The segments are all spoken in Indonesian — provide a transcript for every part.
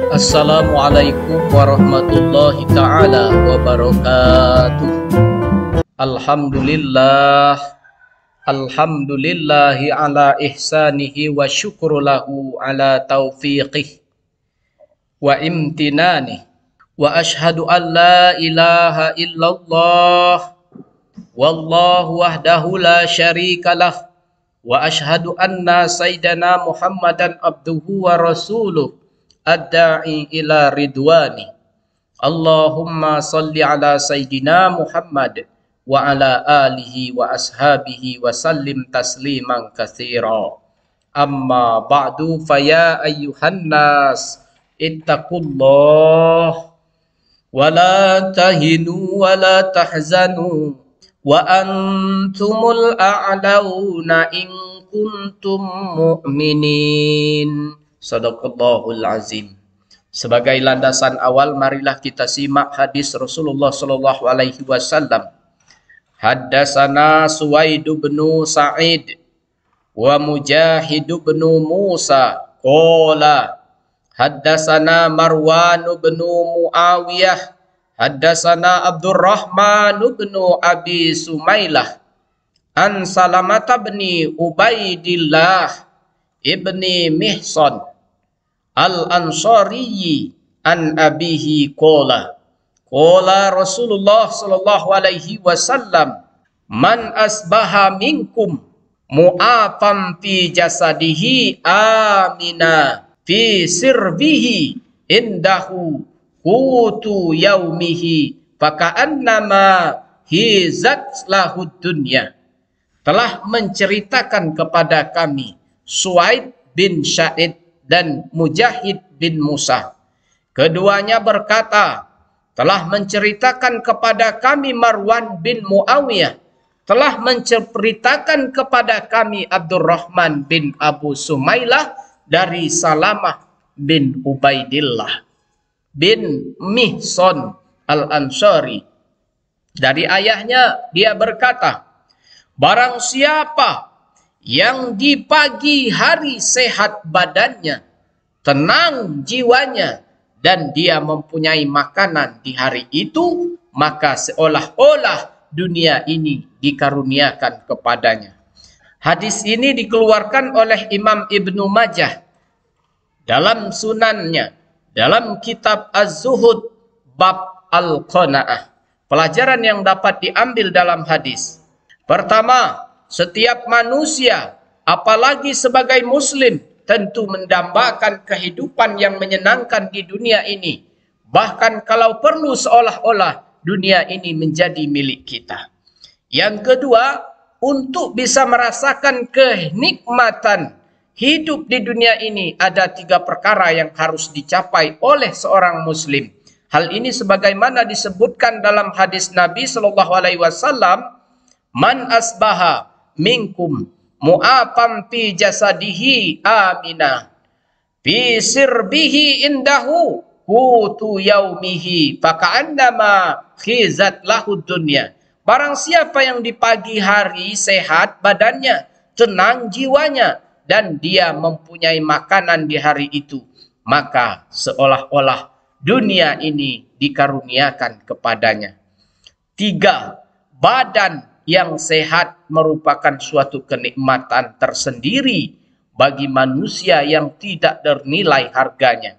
Assalamualaikum warahmatullahi ta'ala wabarakatuh. Alhamdulillah, alhamdulillahi ala ihsanihi wa syukru lahu ala taufiqih wa imtinanih. Wa ashhadu an la ilaha illallah wallahu wahdahu la syarikalah. Wa ashhadu anna sayyidana Muhammadan abduhu wa rasuluh ad-da'i ila ridwani. Allahumma salli ala sayyidina Muhammad wa ala alihi wa ashabihi wa sallim tasliman katsira. Amma ba'du, faya ayyuhan nas ittaqullah wa la tahinu wa la tahzanu wa antumul a'launa in kuntum mu'minin. Shadaqallahul azim. Sebagai landasan awal, marilah kita simak hadis Rasulullah sallallahu alaihi wasallam. Haddatsana Suwaid bin Sa'id wa Mujahid bin Musa qala haddatsana Marwan bin Muawiyah haddatsana Abdurrahman bin Abi Sumailah an Salamah bin Ubaidillah ibni Mihsan al-Ansari an abihi qala Rasulullah sallallahu alaihi wasallam man asbaha minkum mu'afam fi jasadihi amina fi sirbihi indahu qutu yaumihi faka'annama hizat lahud dunya. Telah menceritakan kepada kami Suwaid bin Sa'id dan Mujahid bin Musa. Keduanya berkata, telah menceritakan kepada kami Marwan bin Muawiyah, telah menceritakan kepada kami Abdurrahman bin Abu Sumailah dari Salamah bin Ubaidillah bin Mihsan al-Ansari. Dari ayahnya dia berkata, barang siapa yang di pagi hari sehat badannya, tenang jiwanya, dan dia mempunyai makanan di hari itu, maka seolah-olah dunia ini dikaruniakan kepadanya. Hadis ini dikeluarkan oleh Imam Ibnu Majah dalam sunannya, dalam kitab Az-Zuhud bab Al-Qanaah. Pelajaran yang dapat diambil dalam hadis. Pertama, setiap manusia, apalagi sebagai muslim, tentu mendambakan kehidupan yang menyenangkan di dunia ini. Bahkan kalau perlu seolah-olah dunia ini menjadi milik kita. Yang kedua, untuk bisa merasakan kenikmatan hidup di dunia ini, ada 3 perkara yang harus dicapai oleh seorang muslim. Hal ini sebagaimana disebutkan dalam hadis Nabi SAW, man asbaha minkum mu'afam fi jasadihi amina fi sirbihi indahu qutu yaumihi faka'annama khizat lahu dunya. Barang siapa yang di pagi hari sehat badannya, tenang jiwanya, dan dia mempunyai makanan di hari itu, maka seolah-olah dunia ini dikaruniakan kepadanya. 3. Badan yang sehat merupakan suatu kenikmatan tersendiri bagi manusia yang tidak ternilai harganya.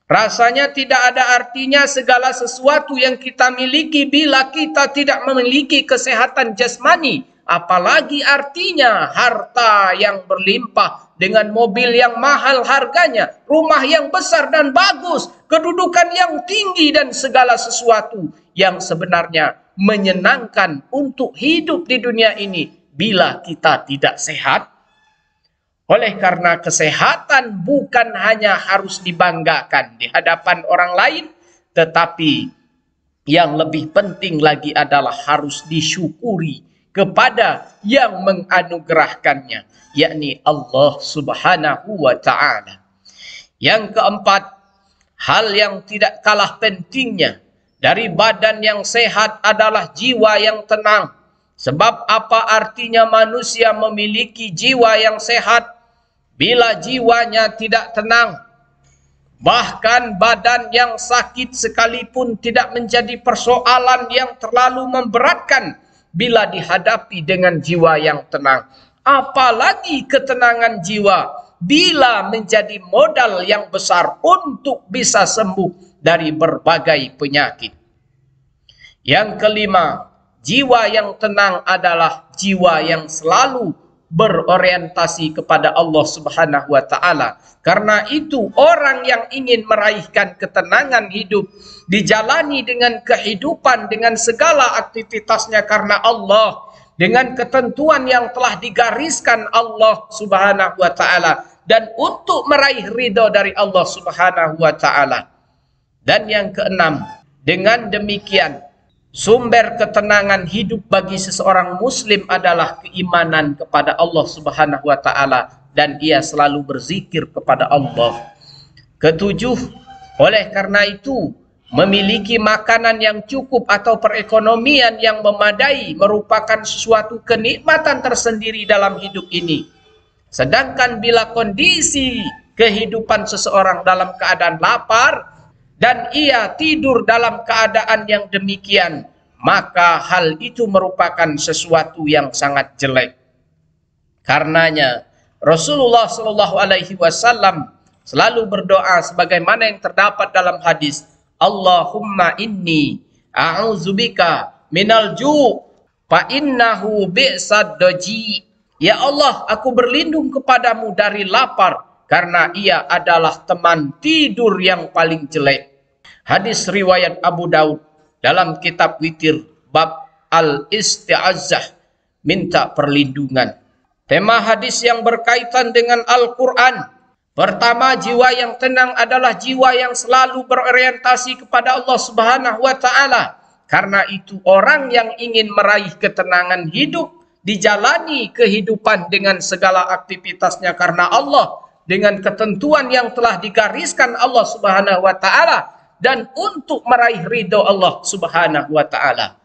Rasanya tidak ada artinya segala sesuatu yang kita miliki bila kita tidak memiliki kesehatan jasmani. Apalagi artinya harta yang berlimpah dengan mobil yang mahal harganya, rumah yang besar dan bagus, kedudukan yang tinggi, dan segala sesuatu yang sebenarnya menyenangkan untuk hidup di dunia ini bila kita tidak sehat. Oleh karena kesehatan bukan hanya harus dibanggakan di hadapan orang lain, tetapi yang lebih penting lagi adalah harus disyukuri kepada yang menganugerahkannya, yakni Allah Subhanahu wa ta'ala. Yang keempat, hal yang tidak kalah pentingnya dari badan yang sehat adalah jiwa yang tenang. Sebab apa artinya manusia memiliki jiwa yang sehat bila jiwanya tidak tenang? Bahkan badan yang sakit sekalipun tidak menjadi persoalan yang terlalu memberatkan bila dihadapi dengan jiwa yang tenang. Apalagi ketenangan jiwa bila menjadi modal yang besar untuk bisa sembuh dari berbagai penyakit. Yang kelima, jiwa yang tenang adalah jiwa yang selalu berorientasi kepada Allah Subhanahu wa taala. Karena itu orang yang ingin meraihkan ketenangan hidup dijalani dengan kehidupan dengan segala aktivitasnya karena Allah, dengan ketentuan yang telah digariskan Allah Subhanahu wa taala dan untuk meraih ridho dari Allah Subhanahu wa taala. Dan yang keenam, dengan demikian sumber ketenangan hidup bagi seseorang muslim adalah keimanan kepada Allah Subhanahu wa taala dan ia selalu berzikir kepada Allah. Ketujuh, oleh karena itu memiliki makanan yang cukup atau perekonomian yang memadai merupakan sesuatu kenikmatan tersendiri dalam hidup ini. Sedangkan bila kondisi kehidupan seseorang dalam keadaan lapar dan ia tidur dalam keadaan yang demikian, maka hal itu merupakan sesuatu yang sangat jelek. Karenanya Rasulullah Shallallahu Alaihi Wasallam selalu berdoa sebagaimana yang terdapat dalam hadis, Allahumma inni a'udzubika minal ju' fa innahu bi'sad daji. Ya Allah, aku berlindung kepadamu dari lapar karena ia adalah teman tidur yang paling jelek. Hadis riwayat Abu Daud dalam kitab witir bab al-isti'azzah, minta perlindungan. Tema hadis yang berkaitan dengan Al-Quran. Pertama, jiwa yang tenang adalah jiwa yang selalu berorientasi kepada Allah Subhanahu wa taala. Karena itu orang yang ingin meraih ketenangan hidup dijalani kehidupan dengan segala aktivitasnya karena Allah, dengan ketentuan yang telah digariskan Allah Subhanahu wa taala dan untuk meraih ridho Allah Subhanahu wa taala.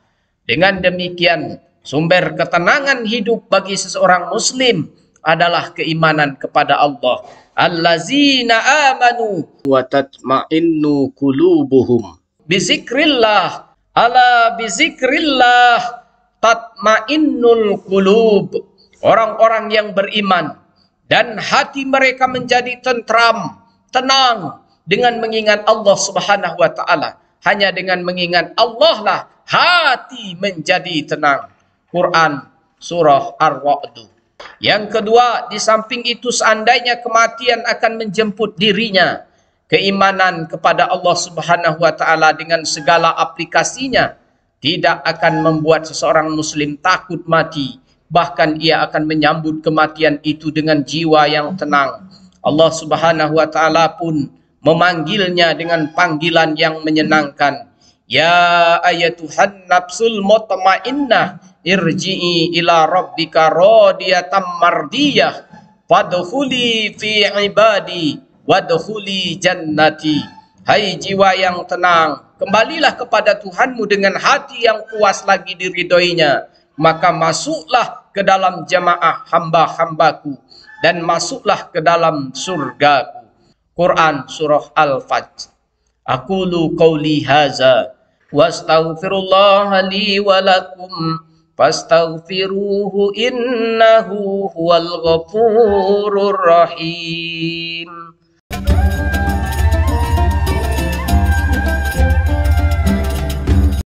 Dengan demikian, sumber ketenangan hidup bagi seseorang muslim adalah keimanan kepada Allah. Allazina amanu wa tatma'innu qulubuhum bizikrillah, ala bizikrillah tatma'innul qulub. Orang-orang yang beriman dan hati mereka menjadi tentram, tenang dengan mengingat Allah Subhanahu wa taala. Hanya dengan mengingat Allah lah hati menjadi tenang. Quran surah Ar-Ra'd. Yang kedua, di samping itu seandainya kematian akan menjemput dirinya, keimanan kepada Allah Subhanahu wa taala dengan segala aplikasinya tidak akan membuat seseorang muslim takut mati. Bahkan ia akan menyambut kematian itu dengan jiwa yang tenang. Allah Subhanahu wa taala pun memanggilnya dengan panggilan yang menyenangkan. Ya ayatuhan nafsul mutmainnah irji'i ila rabbika radiyatan mardiyah fadkhuli fi ibadi wadkhuli jannati. Hai jiwa yang tenang, kembalilah kepada Tuhanmu dengan hati yang puas lagi diridhoinya, maka masuklah ke dalam jamaah hamba-hambaku dan masuklah ke dalam surgaku. Quran surah Al-Fajr. Aqulu qawli haza wastaghfirullah li wa lakum fastaghfiruhu innahu huwal ghafurur rahim.